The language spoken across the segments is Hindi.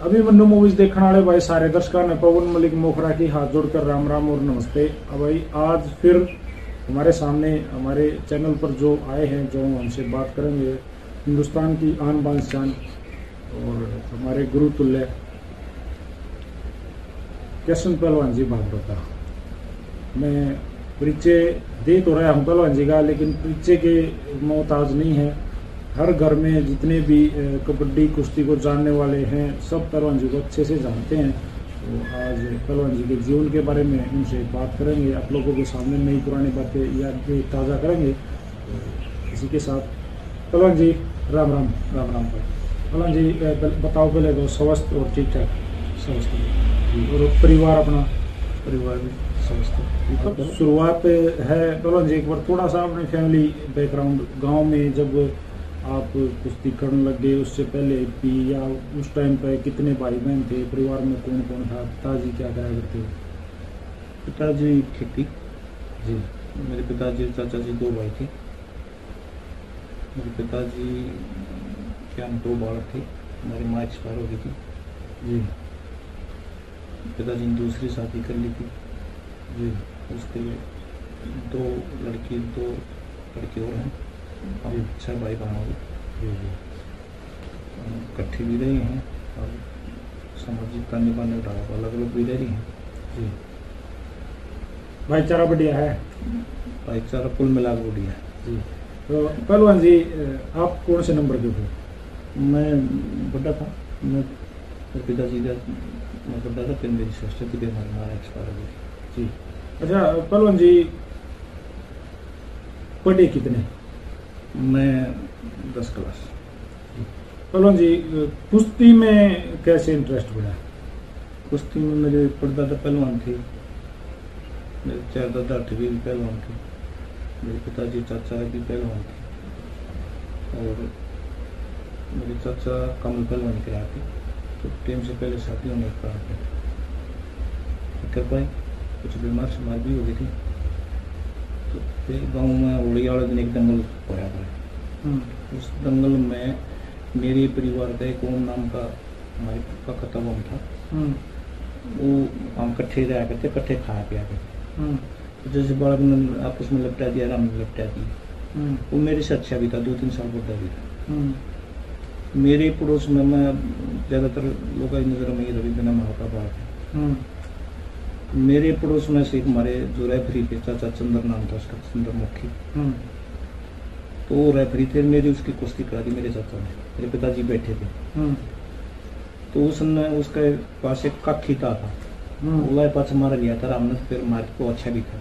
अभिमन्यु मूवीज देखने वाले भाई सारे दर्शकों ने पवन मलिक मोखरा की हाथ जोड़कर राम राम और नमस्ते। अब भाई आज फिर हमारे सामने हमारे चैनल पर जो आए हैं, जो हमसे बात करेंगे हिंदुस्तान की आन बान शान और हमारे गुरु तुल्य कृष्ण पहलवान जी भागवता। मैं परिचय दे तो रहा हूँ पहलवान जी का, लेकिन परिचय के मोहताज नहीं है। हर घर में जितने भी कबड्डी कुश्ती को जानने वाले हैं सब पहलवान जी को अच्छे से जानते हैं। तो आज पहलवान जी के जीवन के बारे में उनसे बात करेंगे, आप लोगों के सामने नई पुरानी बातें याद ताज़ा करेंगे। तो इसी के साथ पहलवान जी राम राम। राम राम पहलवान जी, बताओ पहले तो स्वस्थ और ठीक ठाक स्वस्थ और परिवार अपना परिवार भी स्वस्थ। शुरुआत है पहलवान जी, एक बार थोड़ा सा अपने फैमिली बैकग्राउंड, गांव में जब आप कुश्ती करने लग गए उससे पहले भी या उस टाइम पे कितने भाई बहन थे, परिवार में कौन कौन था, पिताजी क्या करा करते थे? पिताजी खेती जी। मेरे पिताजी चाचा जी 2 भाई थे। मेरे पिताजी क्या 2 बालक थे, हमारी माँ एक्सपायर हो गई थी जी। पिताजी ने दूसरी शादी कर ली थी जी। उसके 2 लड़की 2 लड़के और हैं। हम 6 भाई बहन हो गए। इकट्ठी भी रही हैं और सामाजिक निभाने अलग अलग भी रह रही हैं जी। भाईचारा बढ़िया है? भाईचारा कुल मिला के बढ़िया है जी। तो पहलवान जी आप कौन से नंबर के थे? मैं बड़ा था। मेरे पिताजी का मैं बड़ा था, फिर मेरी सिस्टर की बीमारी माँ एक्सपायर हो गई जी। अच्छा पहलवान जी पढ़े कितने? मैं 10 क्लास। पहलवान जी कुश्ती में कैसे इंटरेस्ट बढ़ा? कुश्ती में मेरे परदादा पहलवान थे, मेरे 4 दादा भी पहलवान थे, मेरे पिताजी चाचा भी पहलवान थे और मेरे चाचा कमल पहलवान कराए थे। तो टाइम से पहले शादी होने के कारण कर पाए, कुछ बीमार शुमार भी हो गई थी। तो फिर गाँव में होली वाले दिन एक दंगल होया था। उस दंगल में मेरे परिवार का एक ओम नाम का हमारे पापा का तमाम था। वो हम इकट्ठे रहा करते, इकट्ठे खाया पिया करते। तो जैसे बालक ने आपस में लपटा दिया, राम ने लपटा दिया। वो मेरे से अच्छा भी था, 2-3 साल बड़ा भी था। मेरे पड़ोस में मैं ज़्यादातर लोगों की नज़र में ये रविंद्र नाम का बात है। मेरे पड़ोस में से हमारे जो रेफरी थे, चाचा चंद्र नाम था उसका, चंद्रमुखी। तो वो रेफरी थे, मेरी उसकी कुश्ती करा दी मेरे चाचा ने। मेरे पिताजी बैठे थे तो उसने उसके पास एक काखी था वो पास मारा लिया था राम ने, फिर मार को अच्छा भी था।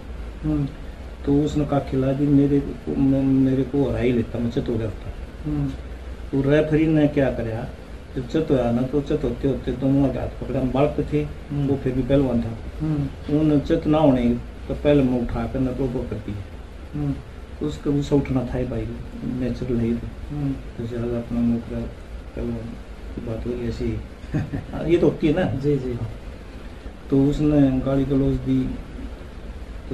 तो उसने काखी ला दी, मेरे को हरा ही लेता, मैं चत हो गया था। तो रेफरी ने क्या कराया, जब चत होया ना तो चत होते होते दोनों के हाथ पकड़ा, बालक थे वो फिर भी पहलवान था। उन्होंने चत ना होने तो पहले में उठा कर न तो वो कर दिया। तो उसका गुस्सा उठना था भाई, नेचुरल है तो ज़्यादा अपना मुखरा पहलवान की बात हुई ऐसी ये तो होती है ना। जी जी। तो उसने गाली गलौज दी। तो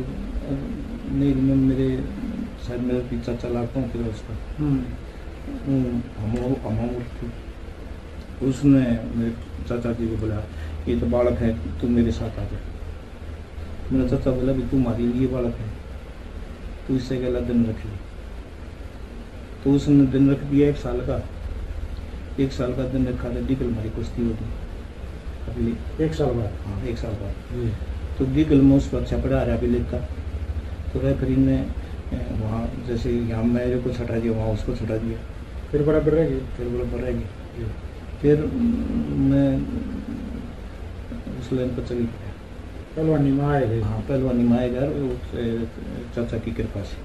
नहीं में मेरे शायद मेरे भी चाचा लागता हूँ फिर उसका हम थी। उसने मेरे चाचा जी को बोला ये तो बालक है, तू मेरे साथ आ जा। मेरा चाचा बोला भी तू हमारे लिए बालक है, तो इससे अगला दिन रख लिया। तो उसने दिन रख दिया 1 साल का। 1 साल का दिन रखा था, डिगल हमारी कुश्ती होगी अभी 1 साल बाद। हाँ 1 साल बाद। तो डिगल में उसको अच्छा पढ़ा रहा भी लेता। तो रेफरी ने वहाँ जैसे यहाँ मेरे को छटा दिया, वहाँ उसको छटा दिया, फिर बराबर रहेगी। फिर मैं उस लाइन पर चली गया, पहलवानी में आए गए। हाँ पहलवानी में आए गए चाचा की कृपा से।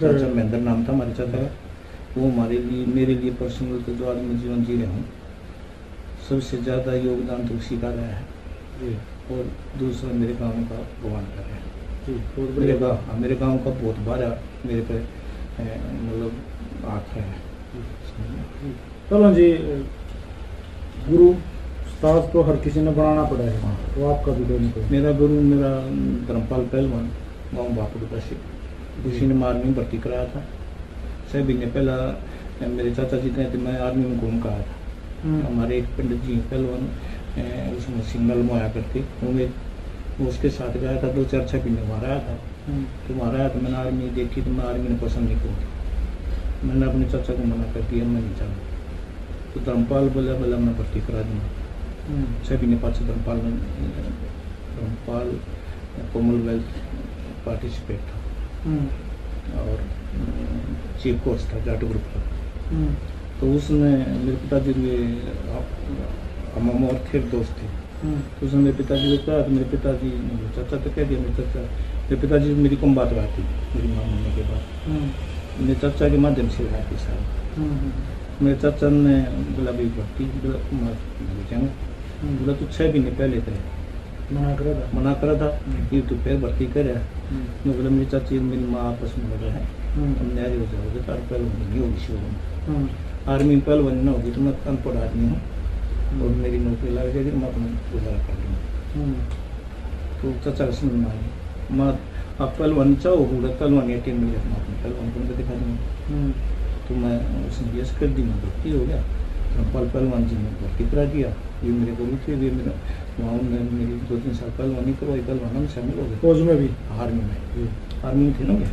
चाचा महेंद्र नाम था हमारे चाचा का। वो हमारे लिए मेरे लिए पर्सनल तो जो आदमी जीवन जी रहे हूँ सबसे ज़्यादा योगदान तो उसी का रहा है जी। और दूसरा मेरे गाँव का भगवान का रहा है जी। मेरे गाँव का बहुत बड़ा मेरे पे मतलब हाथ है। पहलवान जी गुरु उस्ताद तो हर किसी ने बनाना पड़ा है। हाँ। तो आपका भी देने को मेरा गुरु मेरा धर्मपाल पहलवान गाँव बापुर का से उसी ने आर्मी में भर्ती कराया था। 6 महीने पहला मेरे चाचा जी थे, मैं आर्मी में घूम कर आया था। हमारे एक पंडित जी पहलवान उसमें सिंगल में आया करती होंगे। वो उसके साथ गया था, 2-4 महीने वहाँ रहा था। तो वहाँ रहा तो मैंने आर्मी देखी, तो मैं आर्मी ने पसंद नहीं की। मैंने अपने चाचा को मना कर दिया, मैं नहीं चाहूँ। तो धर्मपाल बोला मैं भर्ती करा दूँगा। 6 महीने पास धर्मपाल कॉमनवेल्थ पार्टिसिपेट था और चीफ कोच था जाट ग्रुप का। तो उसने मेरे पिताजी हम और फिर दोस्त थे। तो उसने मेरे पिताजी को कहा, तो मेरे पिताजी चाचा तो कह दिया, मेरे पिताजी मेरी कम बात आती मेरी माँ मरने के बाद, मेरे चाचा के माध्यम से आती साहब। मेरे चाचा ने बोला भाई भर्ती, बोला तो 6 महीने पहले थे मना करा था कि तू फिर भर्ती करे। मैं बोला मेरी चाची मेरी माँ आपस में लगा है, हम न्याय हो जाओगे तो पहलवानी नहीं होगी शुरू में। आर्मी में पहलवानी ना होगी तो मैं अनपढ़ आदमी हूँ और मेरी नौकरी लग जाएगी, मैं अपना गुजारा कर लूँगा। तो चाचा का समझ में आई, माँ आप पहलवानी चाहो पूरा पहलवानी टीम मिल जाए, अपने पहलवान को दिखा दूँगा। तो मैं उसने यस कर दी, मैं भर्ती हो गया। पहलवान जी ने भर्ती करा दिया। ये मेरे गुरु थे, ये मेरा वहाँ उन्होंने मेरी 2-3 साल पहलवानी करवाई, पहलवानों में शामिल हो गए। फौज में भी? आर्मी में थे ना मैं।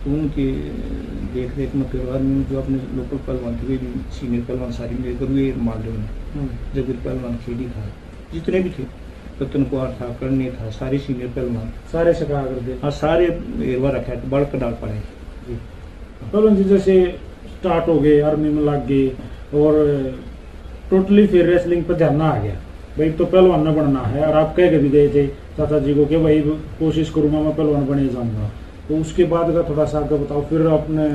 तो उनकी देख रेख में फिर आर्मी में जो अपने लोकल पहलवान थे, वे भी सीनियर पहलवान सारी मेरे गुरु ये मालदे में जबीर पहलवान खेड़ी था, जितने भी थे, रतन कुमार था, करनी था, सारे सीनियर पहलवान सारे सिखा कर दे। हाँ सारे एरवा रखा है, बड़ कडाल पड़े। पहलवान जी जैसे स्टार्ट हो गए, आर्मी में लग गए और टोटली फिर रेसलिंग पर ध्यान आ गया, भाई तो पहलवान न बनना है। और आप कह के भी गए थे चाचा जी को कि भाई कोशिश करूंगा मैं पहलवान बने जाऊंगा। तो उसके बाद का थोड़ा सा आगे बताओ, फिर आपने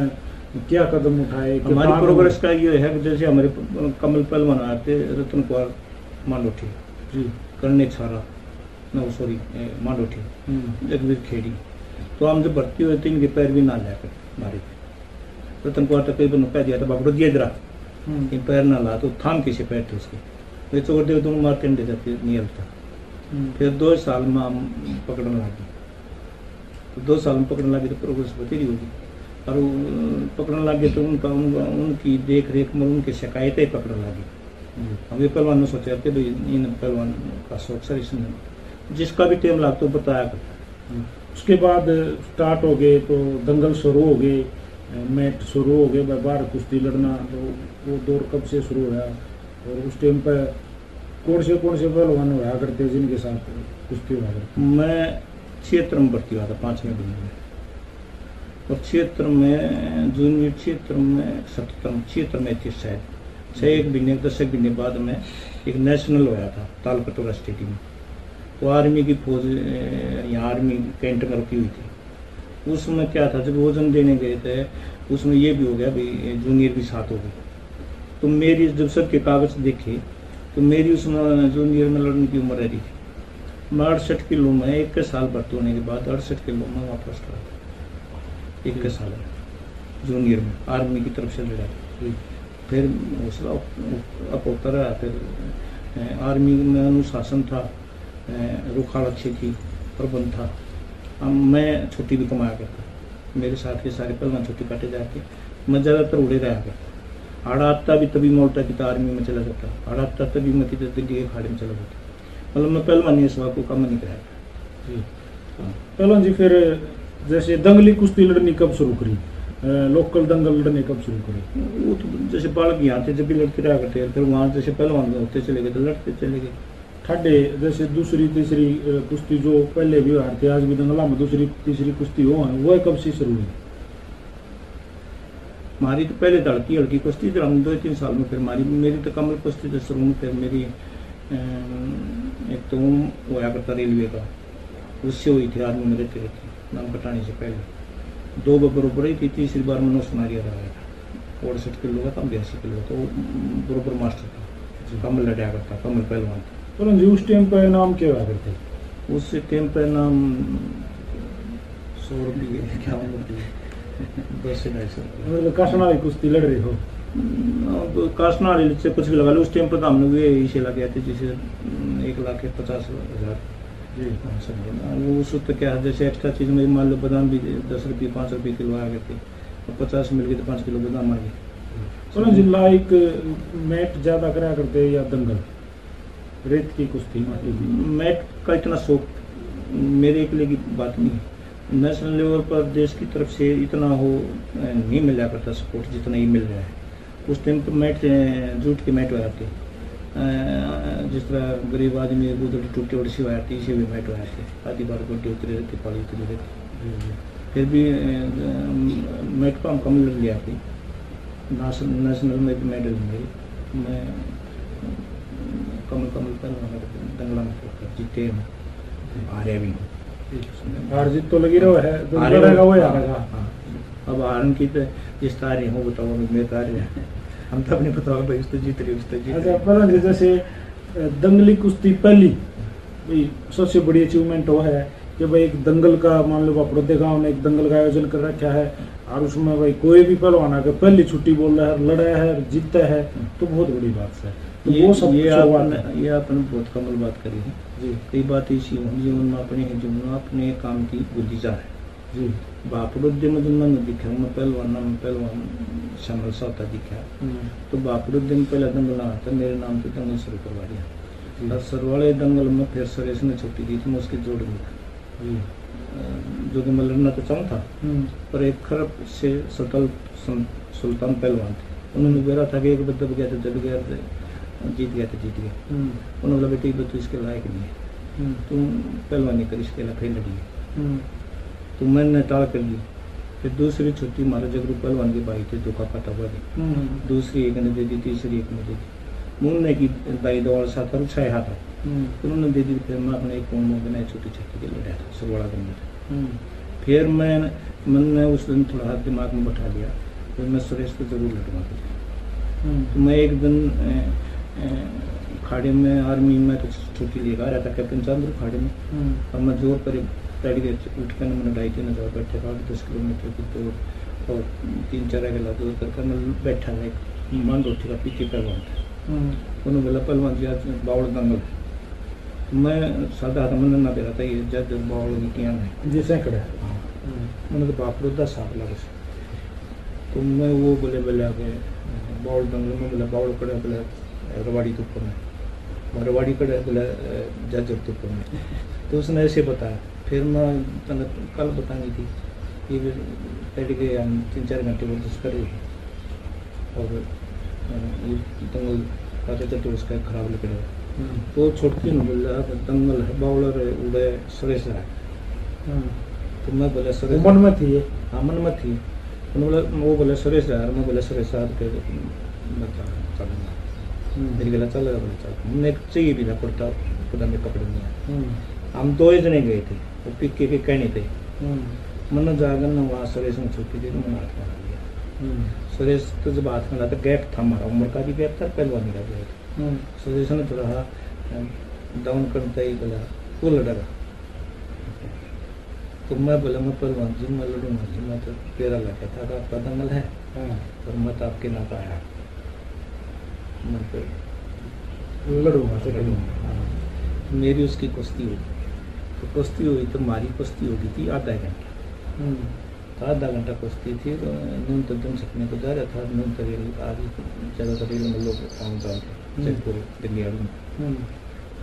क्या कदम उठाए? हमारी प्रोग्रेस का ये है कि जैसे हमारे कमल पहलवान आते, रतन कुमार मांडोठी जी, करने छारा no सॉरी मांडोठी, जगवीर खेड़ी, तो हम जब भर्ती हुए थे इनके पैर भी ना लाकर मारे थे। रतन कुमार तकरीबन कह दिया था बाबू दिया जरा, इन पैर ना ला, तो थाम कैसे पैर थे उसके, वे चोर दे दोनों मारते दे जाते नियल था। फिर 2 साल में हम पकड़ने लगे, तो 2 साल में पकड़ने लगे तो प्रोग्रेस बतेरी होगी। और पकड़ने लगे तो उनकी देख रेख में उनकी शिकायतें पकड़ने लगी। हम ये पहलवान ने सोचा कि भाई इन पहलवान का शौक सर इसने जिसका भी टाइम लगता बताया करता। उसके बाद स्टार्ट हो गए तो दंगल शुरू हो गए, मैच शुरू हो गए, बाहर कुश्ती लड़ना। तो वो दौर कब से शुरू हुआ और उस टाइम पर कौन से पहलवान हुआ करते जिनके साथ कुश्ती हुआ करती? मैं 76 में भर्ती हुआ था 5वें महीने में, और 76 में जूनियर 76 में 76 में थी शायद। 6 महीने 10 महीने बाद में एक नेशनल हुआ था तालकटोरा स्टेडियम में। तो आर्मी की फौज यहाँ आर्मी कैंट में रुकी हुई थी। उसमें क्या था, जब वजन देने गए थे उसमें ये भी हो गया भाई जूनियर भी साथ हो गई। तो मेरी जब सबके कागज देखे तो मेरी उसमें जूनियर में लड़ने की उम्र रही थी। मैं 68 किलो में 1 साल भर्ती होने के बाद 68 किलो में वापस लड़ा, 1 साल जूनियर में आर्मी की तरफ से लड़ा। फिर हौसला अप होता रहा। फिर आर्मी में अनुशासन था, रुखाड़ अच्छी थी, प्रबंध था। अब मैं छुट्टी भी कमाया करता, मेरे साथ के सारे पहलवान छुट्टी काटे जाके, मैं ज़्यादातर उड़े रहा करता। हाड़ा आता भी तभी मोटा की आर्मी में चला जाता, हाड़ा आता तभी मैं किधर दिल्ली के अखाड़े में चला जाता। मतलब मैं पहलवानी इस को कम नहीं कराया जी। पहलवान जी फिर जैसे दंगली कुश्ती लड़नी कब शुरू करी, लोकल दंगल लड़ने कब शुरू करी? वो तो जैसे बालक यहाँ थे जब भी लड़ते रहा करते हैं, फिर वहाँ जैसे पहलवान होते चले गए तो लड़ते चले गए। ठाडे जैसे दूसरी तीसरी कुश्ती जो पहले भी हार थे, आज भी दंगला में दूसरी तीसरी कुश्ती हो वह कब से शुरू हुई? हमारी तो पहले हल्की कुश्ती थी, हम 2-3 साल में फिर मेरी तो कमल कुश्ती तो शुरू में। फिर मेरी एक तो होया करता रेलवे का, उससे हुई थी, आर्मी में रहती नाम कटाने से पहले 2 बरोबर ही थी। तीसरी बार में 9 सुनारिया रहा था, 68 किलो का था, 82 किलो का, तो बरोबर मास्टर था, कमल लड़ा करता, कमल पहलवान था। तो जी उस टाइम पर नाम क्या हुआ करते? उस टाइम पर नाम 100 रुपये क्या 10-250 रुपये। मतलब काशनाली कुश्ती लड़ रहे हो? काशनाली से कुछ भी लगा लो। उस टाइम पर तो हम लोग इसे लग गए थे जैसे 1,50,000 जी। वो उस वक्त क्या जैसे एक्स्ट्रा चीज़ में मान लो बादाम भी 10 रुपये 5 रुपये किलो आ गए थे, और 50 मिल गए तो 5 किलो बादाम आ गए। जी लाइक मैट ज़्यादा करा करते या दंगल? रेत की कुश्ती, माटी की? मैट का इतना शौक मेरे अकेले की बात नहीं है। नेशनल लेवल पर देश की तरफ से इतना हो नहीं मिला करता सपोर्ट जितना ये मिल रहा है। उस टाइम पर मैट जूट के मैट हुआ थे, जिस तरह गरीब आदमी गुदड़ी टूटी उड़सी हुआ थी, इसे भी मैट हुआ थे। आधी बार गोड्डी उतरी रहती, पाली उतरी रहती, फिर भी मैट को हम कम लग लिया थी। नेशनल में भी मेडल मिले। मैं कमल पर दंगला में जीते हैं, हारे भी हूँ। हार जीत तो लगी रहो है, जो लड़ेगा वो हारेगा। अब हारन की तो जिस तारी हो बताओ, मैं तारी हम तब नहीं बताओ भाई उस तो जीत रही, उस तो जीत अच्छा पहले जी, जैसे दंगली कुश्ती पहली भाई सबसे बड़ी अचीवमेंट वो है कि भाई एक दंगल का, मान लो बड़ौदे गांव ने एक दंगल का आयोजन कर रखा है और उसमें भाई कोई भी पहलवान आकर पहली छुट्टी बोल रहा है, लड़ा है, जीता है, तो बहुत बड़ी बात है। तो वो सब ये आपने बहुत कमल बात करी है जी। कई बात ऐसी जीवन में अपने जीवन में अपने काम की बुद्धि जा है जी। बापड़ोद्दे में जब मैंने दिखा, मैं पहलवान शामिल साता दिखा, तो बापड़ोद्दे में पहला दंगल आया था, मेरे नाम पे दंगल शुरू करवा दिया। सरवाड़े दंगल में फिर सुरेश ने छुट्टी दी थी, मैं उसकी जोड़ दी जो कि मैं लड़ना तो चाहूँ था, पर एक खरब से सतल सुल्तान पहलवान थे, उन्होंने बोला था कि एक बदब गया था, जब गया था जीत गया। उन्होंने बोला बेटी तो इसके लायक नहीं है, तुम पहलवानी कर, इसके लायक लड़ी। तो मैंने टाल कर दी। फिर दूसरी छुट्टी हमारा जगरू पहलवान के भाई थे, धोखा पाता हुआ दी, दूसरी एक ने दे दी, तीसरी एक ने दे दी। मुन्ने की दाई दौड़ साथ और छह हाथ उन्होंने दे दी। फिर मैं अपने एक में बनाई, छोटी छोटी के लड़ा था, सरवाड़ा दिन में। फिर मैंने उस दिन थोड़ा हाथ दिमाग में बैठा लिया, फिर मैं सुरेश को जरूर लड़वा। तो मैं एक दिन खाड़े में आर्मी में तो छुट्टी लेकर आ रहा था, कैप्टन चंद्र खाड़े में, और मैं जोर पर पैड गए उठ कर मैंने 2.5-3 बैठे 8-10 किलोमीटर की दूर और 3-4 अगला दूर करके मैं बैठा था। एक मान रोटी का पीछे पहलवान था, उन्होंने बोला पहलवान जी आज बावड़ दंगल। मैं सादा हाथ मैंने ना दे रहा था, ये जज बावड़ नीतियाँ है जैसे खड़े। मैंने तो बापड़ोदा साफ लगा से, तो मैं वो बोले आगे बावड़ दंगल में बोला बावड़ कड़े बोला रवाड़ी के ऊपर में, रवाड़ी कड़े बोला जज के ऊपर में। तो उसने ऐसे बताया। फिर मैं कल बतानी थी कि बैठ गए, हम 3-4 घंटे वर्जिश कर रही और दंगल का चलते उसका खराब निकले। तो छोटकी ने बोला दंगल है बावड़र उड़े सुरेश है। तो मैं बोला सुरेश मन में थी, हाँ मन में थी। बोला वो बोला सुरेश है, मैं बोला सुरेश के चलूँगा, मेरी गला चलेगा, बोले चल। हमने चाहिए भी ना कुर्ता खुदा में कपड़े नहीं। हम 2 जने गए थे, वो पिक्के के कहने थे। मैंने जाकर ना वहाँ सुरेश में छुट्टी दी, मैंने हाथ में लिया। सुरेश तो जब हाथ में लाता गैप था, हमारा उम्र का भी गैप था, पहलवानी का गैप। सुरेश ने थोड़ा डाउन करता ही बोला वो लड़ेगा। तो मैं बोला मैं पहलवान जी मैं लड़ूंगा जी, मैं तो तेरा लगा था कि आपका दंगल है और मैं तो आपके ना पाया, मैं तो लड़ूंगा। मेरी उसकी कुश्ती हुई, तो कुश्ती हुई तो हमारी कुश्ती हो गई थी आधा घंटा। तो आधा घंटा कुश्ती थी, तो नून तो दम सकने को जा रहा था, नून तो रेल आधी ज़्यादातर रेल में लोग आम जाम थे जयपुर दिल्ली आलू में।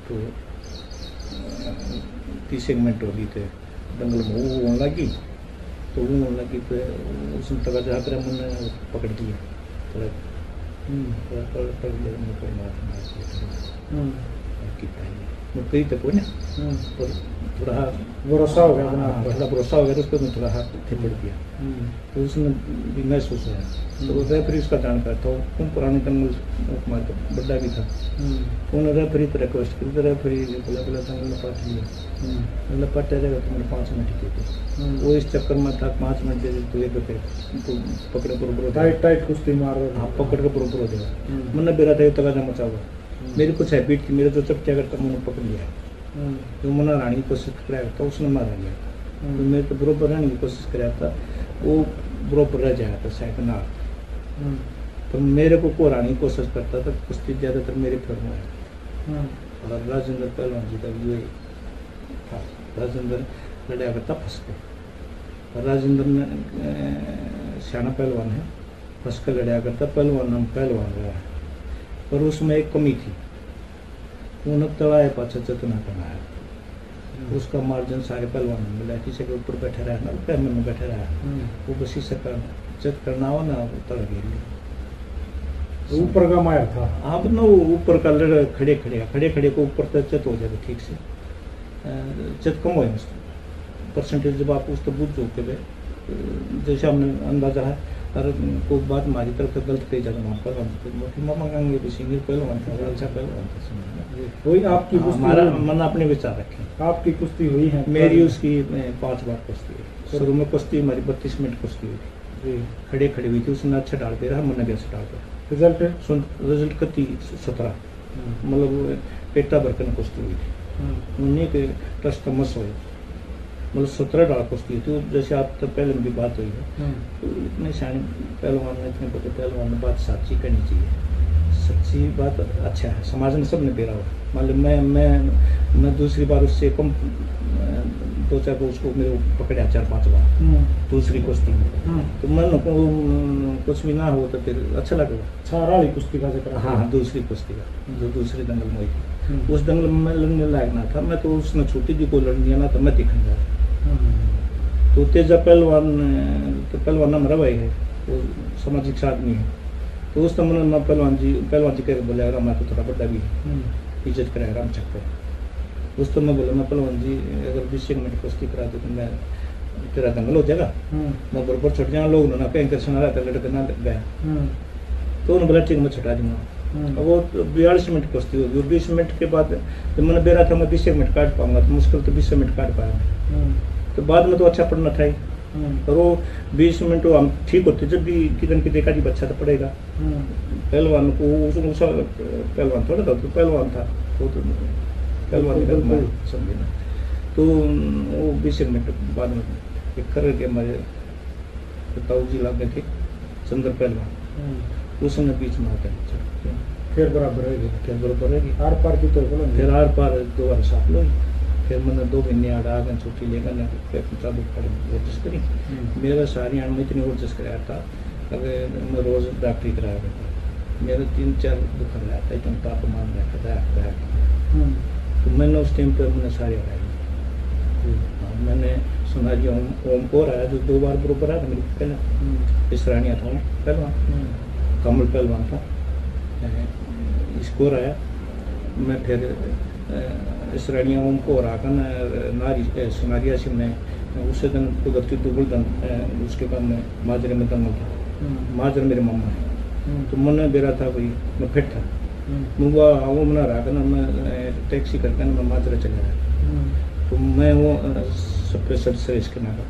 तो 30 मिनट हो गई थे दंगल में, वो होने लगी तो वो होने लगी। तो उसने तक जाकर मैंने पकड़ दिया, थोड़ा पकड़ लिया, मैं कही तक कोई ना थोड़ा भरोसा हो गया, थोड़ा भरोसा हो गया, तो उसको मैं थोड़ा हाथ थेपड़ दिया। तो उसने भी महसूस हुआ। तो वो रेफरी उसका जानकार था, वो पुराने दंगल कुमार का बड्डा भी था। उन्होंने रेफरी तो रिक्वेस्ट की, तो रेफरी बोला दंगल में पाट लिया, मतलब पट रहेगा तो मैंने 5 मिनट की थी। वो इस चक्कर में था 5 मिनट दे तो एक तो पकड़े बरोबर टाइट कुश्ती मार रहे, हाँ पकड़ के बरोबर हो जाएगा। मैंने बेरा था तगाजा मचा हुआ, मेरी कुछ हैबिट थी, मेरे जो चपटिया करता मैंने पकड़ लिया। जो मना रहने की कोशिश कराया था उसने मारा लिया, तो मेरे तो बरोबर रहने की कोशिश कराया था, वो बरोबर रह जाया था शायद ना। तो मेरे को कोराने की कोशिश करता था, कुश्ती ज़्यादातर मेरे फेर में आया। और राजेंद्र पहलवान जी का भी वही था, राजेंद्र लड़ा करता फंस के। राजेंद्र ने सियाना पहलवान है, फंस कर लड़ा करता, पहलवान हम पहलवान रहा है। पर उसमें एक कमी थी, उन्हें तलाए पाछा चतना बनाया, उसका मार्जिन सारे पहलवान में मिला, किसी के ऊपर बैठे रहा ना पैर में बैठे रहा, वो बस इसी का चत करना हो ना तड़ गई ऊपर का मायर था। आप ना वो ऊपर का लड़ खड़े खड़े को ऊपर तक चत हो जाएगा ठीक से, चत कम हो परसेंटेज जब आप उस तो बुझ चुके थे, जैसे हमने अंदाजा है और कोई बात हमारी तरफ से गलत कही जाता वहाँ पर मामा गांगे भी सिंगर पहलवान था, बड़ा अच्छा पहलवान था। वही आपकी हमारा मन अपने विचार रखें। आपकी कुश्ती हुई है? मेरी उसकी 5 बार कुश्ती है। शुरू में कुश्ती हमारी 32 मिनट कुश्ती हुई थी, खड़े खड़े हुई थी, उसने अच्छा डाल दे रहा, मैंने भी अच्छा डाल दिया। रिजल्ट कती 17 मतलब पेटा भरकर कुश्ती हुई थी, उन्हीं के ट्रस्ट मस हुए, मतलब 17 डाल कुश्ती थी। जैसे आप तो पहले भी बात हुई है, तो इतने शान पहलवान में, इतने बड़े पहलवान में बात सच्ची करनी चाहिए, सच्ची बात अच्छा है, समाज में सब ने पेरा हुआ। मतलब मैं दूसरी बार उससे कम 2-4 को उसको मेरे पकड़ा 4-5 बार दूसरी कुश्ती में, तो मन को कुछ भी ना हो तो फिर अच्छा लगेगा। छाराली कुश्ती का जिक्र? हाँ, दूसरी कुश्ती का, जो दूसरी दंगल में हुई थी, उस दंगल में मैं लड़ने लायक ना था, मैं तो उसने छूटी थी, कोई लड़ दिया ना, तो मैं दिखने जा। तो तेजा पहलवान हमारा भाई है, वो सामाजिक आदमी है, तो उस समय मैं पहलवान जी कह बोले, अगर मैं तो थोड़ा बड़ा भी इज्जत कराया राम चक्कर। उस समय बोला, मैं पहलवान जी अगर 20 मिनट कुश्ती करा दे तो मैं तेरा दंगल हो जाएगा, मैं बरबर छुट जाऊँ, लोग ना कहीं सुना रहा था लड़का ना गया, तो उन्होंने बोला ठीक मैं छुटा दूंगा। अब वो 42 मिनट कुश्ती होगी, और 20 मिनट के बाद जब मैंने बेरा था मैं 20 मिनट काट पाऊंगा, तो मुश्किल तो 20 मिनट काट पाया, तो बाद में तो अच्छा पढ़ना था ही, और वो 20 मिनट हम ठीक होते, जब भी किधर की देखा जी बच्चा तो पड़ेगा। पहलवान को पहलवान थोड़ा था, तो पहलवान था, वो तो पहलवान समझे ना, तो वो 20 मिनट बाद में एक खर के हमारे ताऊ जी लग गए थे, चंद्र पहलवान, उसने बीच में आकर फिर बराबर रहेगी आर पार की, तो फिर आर पार 2 बार साफ लो, फिर मैंने 2 महीने आड़ा आगे छुट्टी लेकर ना चालू वर्जिश करी। मेरा सारी में इतनी वर्जिश कराया था, अगर मैं रोज़ डॉक्टरी कराया करता, मेरा 3-4 दुख रहा था, इतना तापमान रहता था, तो मैंने उस टाइम पर मैंने सारे हराई। मैंने सुना जी ओम को आया, जो 2 बार बरोबर आया था मेरी पहले, इसरानिया था पहलवान, कमल पहलवान था, स्कोर आया। मैं फिर इसरानिया ओम को आकर नारी सुनारिया से मैं उसे दिन कुदरती दुबल दन उसके बाद में माजरे में दंगल था, माजर मेरे मामा है, तो मैंने बेरा था भाई मैं फिट था, मुझे वो मना रहा था ना, मैं टैक्सी करके ना मैं माजरा चला गया, तो मैं वो स्पेशल सर्विस करना था,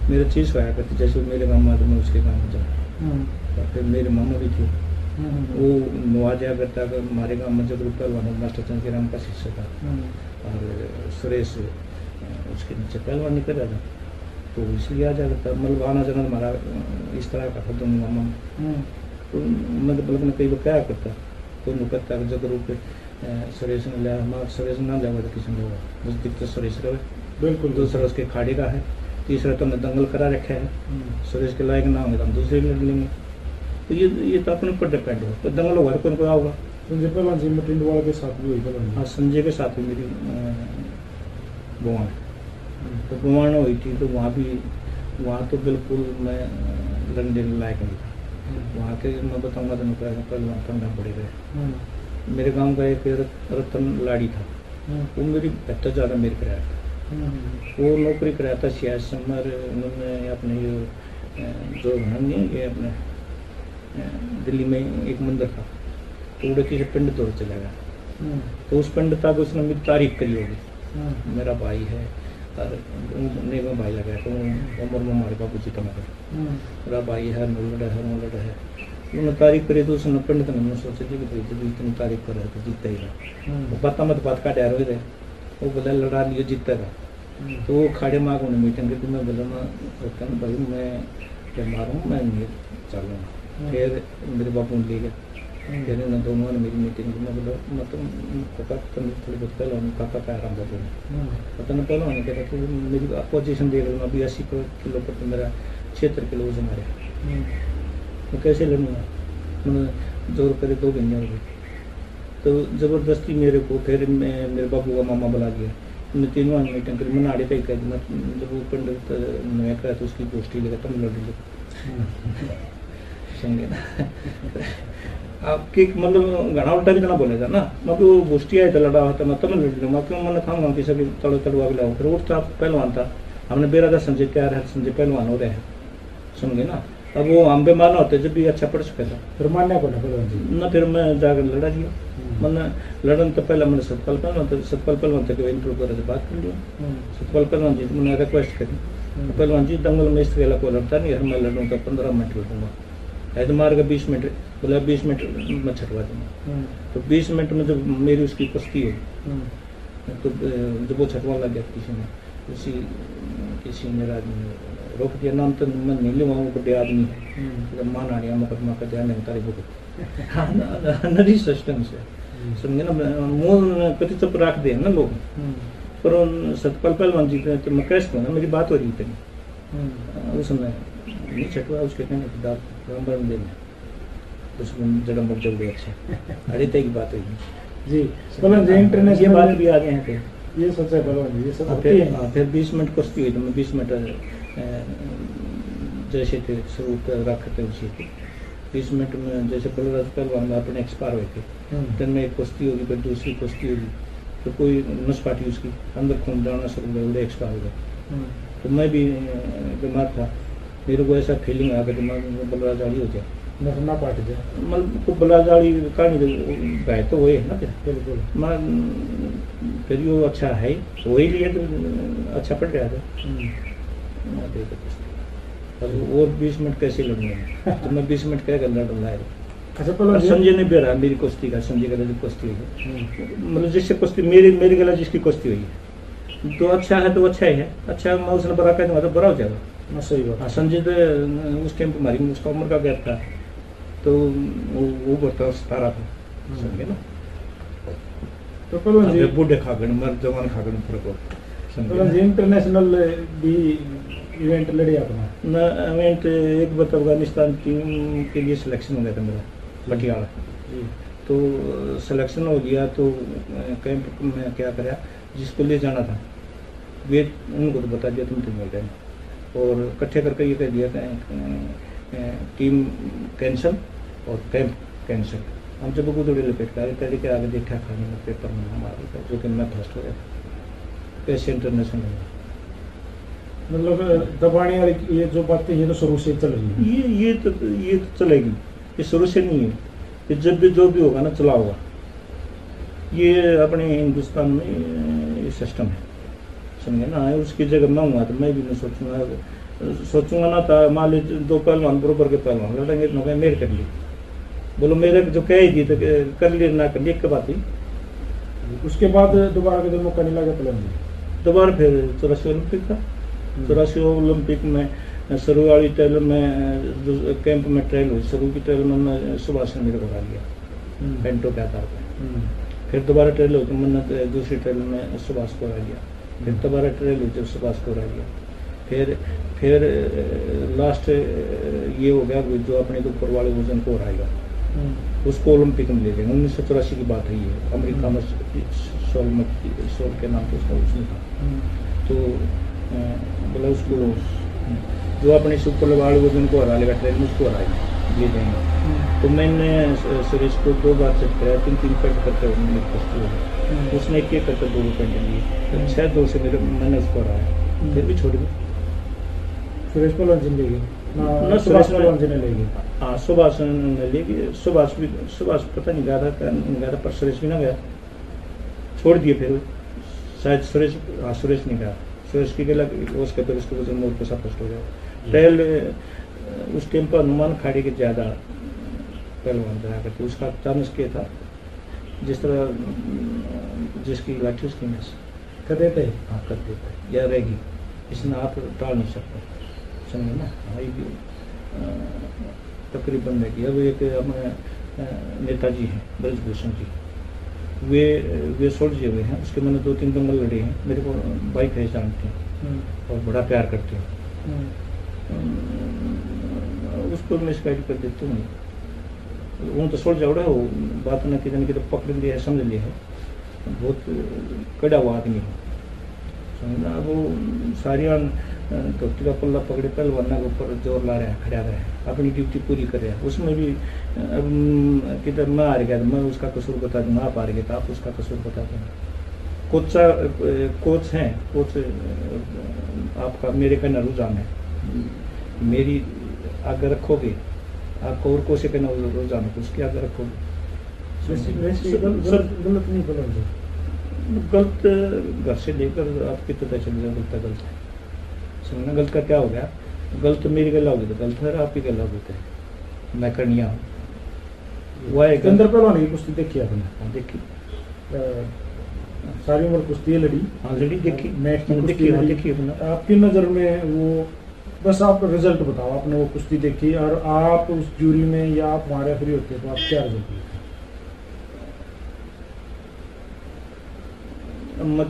मेरे चीज़ आया करती, जैसे मेरे गाँव में मैं उसके गाँव में जाऊँ, फिर मेरे मामा भी थे, वो नवाजा करता कि हमारे गाँव में जब पहलवान मास्टर चंद्रराम का शिष्य था, और सुरेश उसके नीचे पहलवान निकल रहा था, तो इसलिए आ जाता था, मतलब आना जाना हमारा इस तरह का था दोनों मामा। तो मतलब मैं कई बार क्या करता, तो उन्होंने कहता कि जब रूप सुरेश ने लिया, हमारा सुरेश ना जाएगा तो किसी ने होगा, बस दिखते सुरेश रहे बिल्कुल, दूसरा उसके खाड़े का है, तीसरा तो हमने दंगल करा रखा है, सुरेश के लायक ना होंगे तो हम दूसरे लड़ लेंगे। तो ये तो अपने ऊपर डिपेंड हो, तो दंगल होगा कौन को आओगा। संजय पहलवान जी मटिंडवाला के साथ भी हुई? हाँ, संजय के साथ भी मेरी बुआ, तो बुआ हुई थी, तो वहाँ तो बिल्कुल मैं लड़ने लायक नहीं था, वहाँ के मैं बताऊँगा तो पहलवान ठंडा पड़े गए। मेरे गांव का एक रतन लाड़ी था, वो मेरी बेहतर ज़्यादा मेरी कराया था, वो नौकरी कराया था सियासत में, उन्होंने अपने जो नहीं ये अपने दिल्ली में एक मंदिर था, तो उड़की से पिंड तोड़ चला गया, तो उस पिंड तक उसने मेरी तारीफ करी होगी, मेरा भाई है, और में भाई लगा तो उम्र में हमारे बाबू जी का मेरा भाई है, नोलड है, उन्होंने तारीफ करी, तो उसने पिंड तक मैंने सोचा जी कि भाई जब इतनी तारीफ कर रहा तो जीता ही रहा, बात मत बात का डर हुए, वो बोला लड़ा लियो जीतेगा, तो वो खाड़े माँ को मीटिंग की, मैं बोला मैं भाई मैं जब मारूँ मैं नहीं चलूँगा, फिर मेरे बापू ने ले गया, फिर इन दोनों ने मेरी मीटिंग में बोला मतलब काका थोड़ी बहुत पहले काका का आराम कर पता नहीं पहले उन्होंने कहा कि मेरी अपोजिशन देख लो, अभी 80 किलो पर तो मेरा 76 किलो वजन आ रहा, मैं कैसे लड़ूँगा, मैंने जोर करे 2 महीने हो गए, तो ज़बरदस्ती मेरे को फिर मेरे बाबू का मामा बुला दिया, मैं तीनों मीटिंग करी, मैं नाड़ी तक कर जब वो पंडित नया करा तो उसकी गोष्ठी लगा तमिलनाडु लगा समझे ना। आपके मतलब घना उल्टा भी ना बोलेगा ना, मैं वो गोष्ठी आया था लड़ा होता मैं तमिलनाडु मैं क्यों मैंने था वहाँ किसी तड़वा के लाऊँ, फिर उठता पहलवान था, हमने बेरादा संजय तैयार है, संजय पहलवान हो रहे हैं समझे ना। अब वो हम पे मारना होता है जब भी अच्छा पढ़ चुका था, फिर मानने को ना, फिर मैं जाकर लड़ा दिया। मैंने लड़न तो पहले मैंने सतपाल पहलवान तक इंटरव्यू कर बात कर लिया। सतपाल पहलवान जी मैंने रिक्वेस्ट करी, पहलवान जी दंगल में इस वेला को लड़ता नहीं, हर मैं लड़ूंगा 15 मिनट लड़ूंगा, ऐसे मार का 20 मिनट, बोला 20 मिनट मैं छटवा दूंगा। तो 20 मिनट में जब मेरी उसकी कुश्ती हुई तो जब वो छटवा लग गया किसी मेरा रोक दिया, नाम तो मैं नहीं लूँगा, वो बड़े आदमी है मान आनिया मुकदमा का ध्यान नहीं तारी बुक नदी सिस्टम से समझे ना, मुँह कति चुप रख दे ना लोग। पर सतपाल पहलवान जी तो मैं कैसे ना मेरी बात हो रही थी उसमें नहीं छटवा, उसके कहने की दाम देने उसमें जड़म बुक जल्दी अच्छा अरे तय की बात हुई जी। इंटरनेशनल ये बात भी आ गए हैं ये सोचा पहलवान ये सब फिर 20 मिनट कुश्ती हुई तो मैं 20 मिनट जैसे थे शुरू रखते उसी थे 20 मिनट में जैसे बलराज पहलवान में अपने एक्सपायर हुए थे, फिर में एक कुश्ती होगी, फिर दूसरी कुश्ती होगी, तो कोई नस पाटी उसकी अंदर खून जाना शुरू हुआ, उड़े एक्सपायर हो गए। तो मैं भी बीमार था, मेरे को ऐसा फीलिंग आ गया दिमाग में बलराज जाड़ी हो जाए ना पाट जाए, मतलब तो बलराज जाड़ी कहानी गाय तो हुए ना, बिल्कुल मैं फिर वो अच्छा है वही लिए तो अच्छा पड़ रहा था। और 20 मिनट कैसे लड़ूंगा तो मैं 20 मिनट क्या लड़ रहा है। अच्छा पहले संजय ने बेरा मेरी कुश्ती का, संजय गला जो कुश्ती हुई मतलब जिससे कुश्ती मेरी गला जिसकी कुश्ती हुई है तो अच्छा है तो अच्छा ही है, अच्छा मैं उसने बड़ा कह दूंगा तो बड़ा हो जाएगा। सही बात। संजय तो उस टाइम पर हमारी उसका उम्र का गैप था तो वो बढ़ता 17 था समझे ना। तो पहले बूढ़े खागन मर जवान खागन फर्क इंटरनेशनल भी इवेंट लड़े अपना ना इवेंट एक बार अफगानिस्तान टीम के लिए सिलेक्शन हो गया था मेरा पटियाला, तो सिलेक्शन हो गया तो कैंप में क्या कराया जिसको ले जाना था वे उनको तो बता दिया तुम मिल रहे हैं और इकट्ठे करके ये कह दिया टीम कैंसिल और कैंप कैंसिल। हम जब गुदड़ी लपेट कर तरीके के आगे देखा खाने में पेपर में हमारे जो कि मैं फर्स्ट हो गया कैसे इंटरनेशनल मतलब दबाने वाली ये जो बातें ये तो शुरू से चल रही है, ये तो चलेगी, ये शुरू से नहीं है, ये जब भी जो भी होगा ना चला होगा, ये अपने हिंदुस्तान में ये सिस्टम है समझे ना। उसकी जगह मैं हुआ तो मैं भी नहीं सोचूंगा ना था मान लीजिए 2 पहलवान बरोबर के पहलवान लड़ेंगे तो मैं मेरे कर ली, बोलो मेरे जो कह दी तो कर लिए ना कर लिए एक बात ही। उसके बाद दोबारा के मौका नहीं लगा पहलवान दोबारा फिर 84 ओलंपिक था, 84 ओलंपिक में शुरू वाली ट्रेल में कैंप में ट्रेल हुई, शुरू की ट्रेल में मैं सुभाष ने मेरे को डाल लिया पेंटो के आधार पर, फिर दोबारा ट्रेल हुई तो मैंने दूसरी ट्रेल में सुभाष को हरा लिया, फिर दोबारा ट्रेल हुई तो सुभाष को हरा लिया, फिर लास्ट ये हो गया जो अपने ऊपर वाले वजन को हराएगा उसको ओलंपिक में ले जाएंगे। 1984 की बात है ये, अमेरिका में सोल के नाम पे उसका उसमें था, तो बोला उसको जो अपने सुपर वाले वजन को हरा लेगा ट्रेन में उसको हराएगा ले जाएंगे। तो मैंने सुरेश को 2 बार सेट कराया, 3 पेंट करते हुए उसने एक करके 2 पेंट लिए, 6-2 से मैंने उसको हराया, फिर भी छोड़ दी। सुरेश पहलवान जी ले गए ना सुभाष पहलवान जी ने ले गए, हाँ सुभाष ने ले गए, सुभाष पता नहीं गया था पर सुरेश भी ना गया, छोड़ दिए फिर शायद सुरेश नहीं गया, सुरेश की गला उसके फिर उसके वजन मोड़ के सब फर्स्ट हो गया। ट्रेल उस टाइम पर हनुमान खाड़ी के ज़्यादा पहलवान रहा करते, उसका चांस क्या था जिस तरह जिसकी लाठी उसकी मिस कर देते हाँ कर देते या रहेगी, इसमें आप टाल नहीं सकते समझे ना। तकरीबन रहेगी। अब एक हमारे नेताजी हैं ब्रजभूषण जी, वे सोल्जर हुए हैं, उसके मैंने 2-3 दंगल लड़े हैं, मेरे को बाइक है जानते हैं और बड़ा प्यार करते हैं, उसको मैं गाइड कर देता हूँ वो तो सोच जाओ वो बात ना कितने की तो पकड़ लिया है, समझ लिया है, बहुत कड़ा हुआ आदमी है समझना। वो सारी धोती का पल्ला पकड़े पहलवान के ऊपर जोर ला रहे हैं, खड़ा रहे हैं, अपनी ड्यूटी पूरी कर रहे हैं। उसमें भी अब किधर मैं हार गया तो मैं उसका कसूर बता दूंगा, आप हार गए तो आप उसका कसूर बता देंगे। कोच हैं, कोच आपका मेरे का रुझान है, मेरी आगे रखोगे, आपको और कोशिश करना रुझान है, उसकी आगे रखोगे। गलत नहीं बोला, गलत घर से लेकर आपकी तो चल जाए गलत है, गलत है समझना। गलत का क्या हो गया, गलत मेरी गला होगी तो गलत है, आपकी गला होगी तो मैं करनिया हूँ। वह एक अंदर पहलवान की कुश्ती देखी आपने? देखी, सारी उम्र कुश्ती लड़ी? हाँ लड़ी, देखी, मैच देखी अपना। आपकी नज़र में वो, बस आप रिजल्ट बताओ, आपने वो कुश्ती देखी और आप उस जूरी में या आप वहाँ रेफरी होते तो आप क्या रिजल्ट लेते?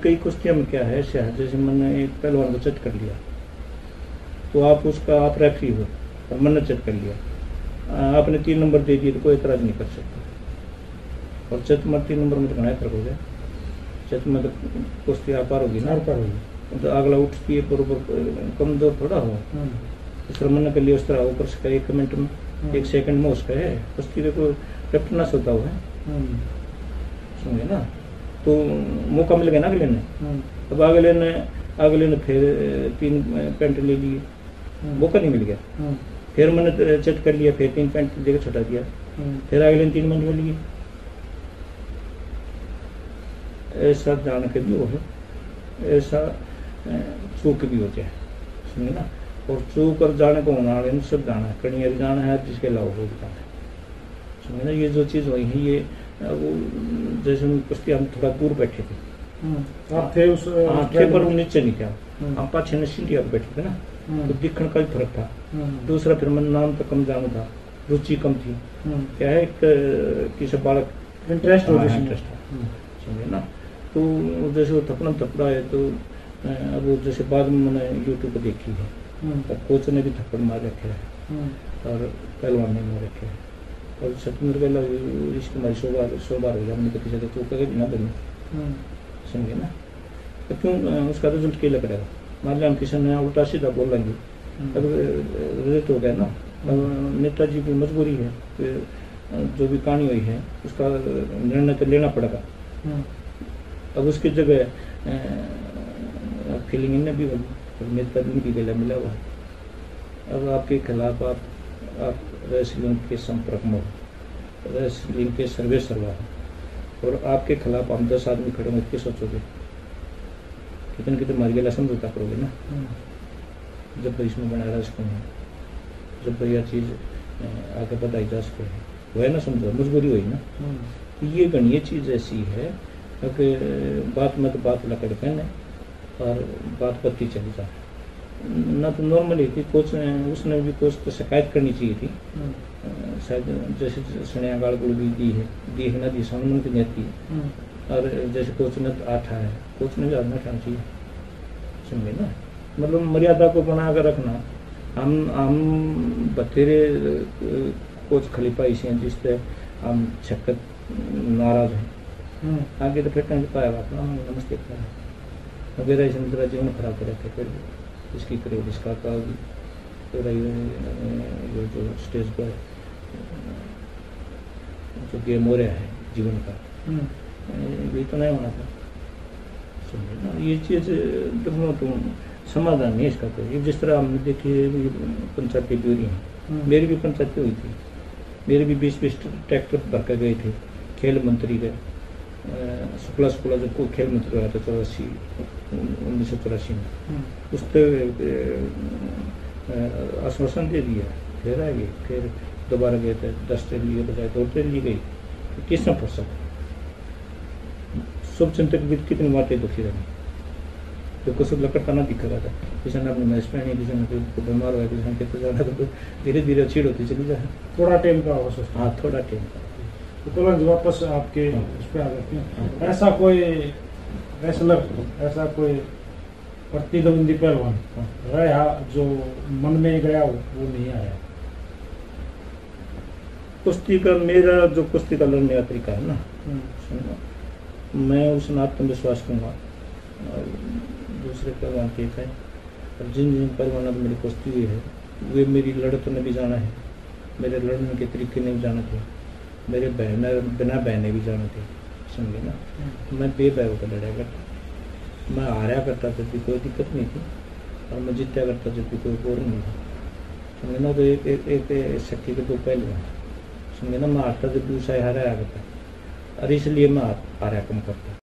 कई कुश्तियों में क्या है, जैसे मैंने एक पहलवान को चट कर लिया तो आप उसका आप रेफरी हो और मैंने चट कर लिया, आपने 3 नंबर दे दिए तो कोई एतराज नहीं कर सकता। और चट में 3 नंबर में तो घना फर्क हो गया, चट में तो कुश्ती आप पार होगी ना, तो अगला उठती है बरबर कमजोर थोड़ा हो। इस तरह मैंने कर लिया, उस तरह ऊपर से 1 मिनट में 1 सेकंड में उसका है कुश्ती को रफ्टना सोता हुआ है समझे ना। तो मौका मिल गया ना अगले ने, अब अगले ने फिर 3 पैंट ले लिए, मौका नहीं मिल गया, फिर मैंने चट कर लिया, फिर 3 पैंट लेकर छुटा दिया, फिर अगले ने 3 मिनट में लिए। ऐसा जान के भी हो है, ऐसा चूक भी होते हैं समझे ना। और चूक और जाने को होना है, सब जाना है, कड़िया भी जाना है, जिसके अलावा वो भी जाना है समझे ना। ये जो चीज़ हुई है, ये वो जैसे कुश्ती हम थोड़ा दूर बैठे थे, आप थे उस थे पर वो नीचे नहीं था, हम पाछे ने सीढ़ी पर बैठे थे ना, तो दिखने का भी फर्क था। दूसरा फिर मन नाम तो कम जाना था, रुचि कम थी, क्या है किसी बालक इंटरेस्ट हो इंटरेस्ट था समझे ना। तो जैसे वो थपड़ा है तो अब वो जैसे बाद में मैंने यूट्यूब पर देखी है, और कोच ने भी थप्पड़ मार रखे है और पहलवान ने मार रखे है, और सतमिर गला इसकी हमारी 100 बार हो गया, हमने तो किसी को तो कभी ना बनी समझे ना। तो क्यों उसका रिजल्ट क्या लग रहेगा, मान लिया हम किसी ने उल्टा सीधा बोलेंगे, अब रिजल्ट हो गया ना। नेताजी की मजबूरी है, जो भी कहानी हुई है उसका निर्णय तो लेना पड़ेगा। अब उसकी जगह फीलिंग इन्हें भी बनी, नेताजी भी गला मिला हुआ। अब आपके खिलाफ आप रेसलिंग के संपर्क में हो, रेसलिंग के सर्वे सर्वा हो, और आपके खिलाफ हम 10 आदमी खड़े होंगे, क्या सोचोगे, कितने कितने मार गया समझौता करोगे ना। जब भाई इसमें बना रहा इसको, जब भाई यह चीज़ आगे बढ़ाई जा सके, वह ना समझो, मजबूरी हुई ना। ये गणीय चीज़ ऐसी है कि बात में तो बात लकड़ पहने और बात पत्ती चली जाए ना। तो नॉर्मली थी, कोच उसने भी कोच को शिकायत करनी चाहिए थी शायद, जैसे सुनिया गाड़ गुड़ भी दी है ना, दी सामने की नहीं है, और जैसे कोच ने तो आठा है, कोच ने भी आदमी खाना चाहिए समझे ना। मतलब मर्यादा को बना कर रखना। हम बतेरे कोच खलीफा इसे हैं जिससे हम छक्कत नाराज हैं, आगे तो फिर कहीं पाएगा अपना नमस्ते करा वगैरह, इसे मेरा जीवन खराब कर रखे, फिर इसकी करीब इसका का जो स्टेज पर जो गेम हो रहा है जीवन का, ये तो नहीं होना था समझे ना। ये चीज़ तुम समाधान नहीं इसका कोई। जिस तरह हमने देखी पंचायती भी हो रही हैं, मेरी भी पंचायती हुई थी, मेरे भी 20 ट्रैक्टर भर कर गए थे। खेल मंत्री गए, शुक्ला जब को खेल मंत्री हुआ था 1984 में, उस पर आश्वासन दे दिया, फिर आ गए, फिर दोबारा गए थे, 10 ट्रेन लिए बजाय 2 ट्रेन ली गई, किसने फुर्सत। शुभ चिंतक भी कितनी बातें दुखी रही, तो कुछ लकड़ता ना दिखा था, किसी ने अपने मैच पहनी, किसी ने कोई बीमार हुआ, किसी ने कितने जाना, तो धीरे धीरे छीड़ होती चली जाए। थोड़ा टाइम का आवश्यक, हाँ थोड़ा टाइम का। तो कल वापस आपके उस पर आ जाते हैं। ऐसा कोई रेसलर, ऐसा कोई प्रतिद्वंदी पहलवान रहा जो मन में गया वो नहीं आया? कुश्ती का मेरा जो कुश्ती का लड़ने का तरीका है ना, सुनो, मैं उसमें आत्मविश्वास दूंगा और दूसरे पहलवान के है। और जिन जिन पहलवानों मेरी कुश्ती हुई है वे मेरी लड़त ने भी जाना है, मेरे लड़ने के तरीके ने भी जाना थे, मेरे बहन बिना बहने भी जाने थे, समझे ना। मैं बेबह होकर लड़ा करता, मैं हारा करता जब भी कोई दिक्कत नहीं थी, और मैं जीता करता जब भी कोई बोर नहीं था, समझे ना। तो एक शक्ति के दो पहलू हैं, समझे ना। मैं हारता जब भी उसे हारा करता, और इसलिए मैं हारा कम करता।